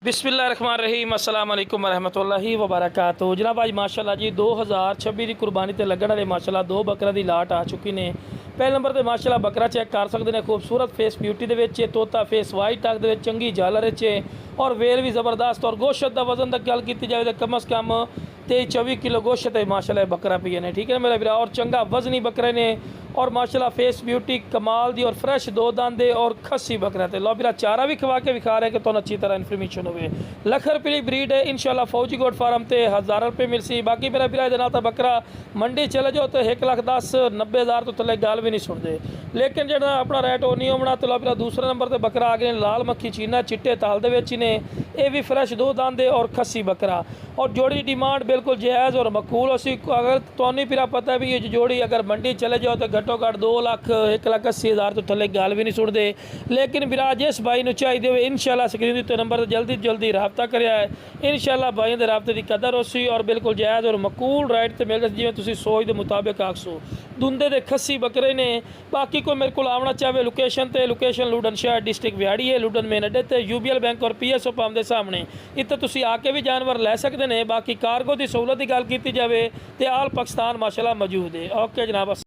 बिस्मिल्लाहिर्रहमानिर्रहीम अस्सलाम वालेकुम रहमतुल्लाहि व बरकातहू। जनाब आज माशाल्लाह जी 2026 की कुर्बानी ते लगन वाले माशाल्लाह दो बकरा की लाट आ चुकी ने। पहले नंबर पर माशाल्लाह बकरा चेक कर सकते हैं, खूबसूरत फेस ब्यूटी दे विच, तोता फेस वाइट टक दे विच, चंगी झालर और वेल भी ज़बरदस्त। और गोश्त का वजन की गल की जाए तो कम अज़ कम 23-24 किलो गोश्त है माशाल्लाह बकरा पिए ने। ठीक है मेरा भरा, और चंगा वजनी बकरे ने और माशाल्लाह फेस ब्यूटी कमाल दी और फ्रैश दो दांदे और खस्सी बकरा थे। लो बिरा चारा भी खवा के विखा रहे कि तो अच्छी तरह इन्फॉर्मेशन हो। लख रुपये की ब्रीड है इंशाल्लाह फौजी गोट फार्म से 1000 रुपये मिलसी। बाकी मेरा बिरा जना तो बकरा मंडी चले जाओ तो 1,10,90,000 तो थले गल भी नहीं सुनते, लेकिन जो अपना रेट वो नहीं होना। तो लो बिरा दूसरे नंबर पर बकरा आ गए लाल मक्खी चीना चिट्टे ताल दे ने, ये भी फ्रैश दो दांदे और खस्सी बकरा। और जोड़ी डिमांड बिल्कुल जायज़ और मकबूल उसी। अगर तो फिर पता है भी ये जोड़ी अगर मंडी चले जाओ तो घट्टो घट 2 लाख 1,80,000 तो थले गल भी नहीं सुनते। लेकिन बिरा जिस भाई को चाहिए हो इंशाल्लाह स्क्रीन के नंबर जल्दी जल्दी रबता कराया है। इंशाल्लाह भाई के रबते की कदर उसी और बिल्कुल जायज़ और मकबूल रेट से मिल जिवें तुसीं सोच के मुताबिक आखसो। दुंदे दे खस्सी बकरे ने। बाकी कोई मेरे को आवना चाहे लोकेशन ते लोकेशन लुडन शहर डिस्ट्रिक्ट व्याड़ी है, लुडन मेन अड्डे ते UBL बैंक और PSO पंप के सामने। इत्थे तुसीं आके भी जानवर लै सकते हैं। बाकी कार्गो की सहूलत की गल की जाए तो आल पाकिस्तान माशाल्लाह मौजूद है। ओके जनाब।